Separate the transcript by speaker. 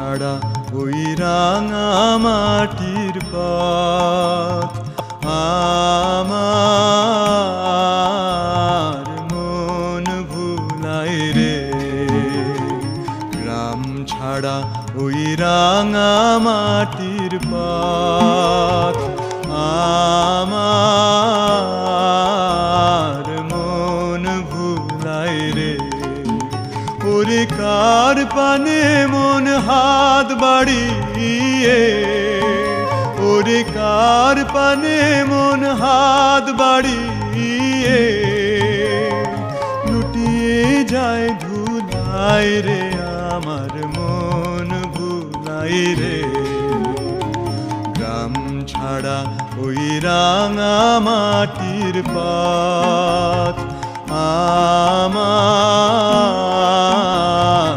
Speaker 1: ছাড়া ওই রাঙা মাটির পথ আমার মন ভুলায় রে। গ্রাম ছাড়া ওই রাঙা মাটির পথ আমার মন ভুলায় রে। ওরে কার পানে মন হাত বাড়িয়ে, ওরে কার পানে মন হাত বাড়িয়ে লুটিয়ে যায় ধুলায় রে। আমার মন ভুলায় রে। গ্রাম ছাড়া ওই রাঙা মাটির পথ আমার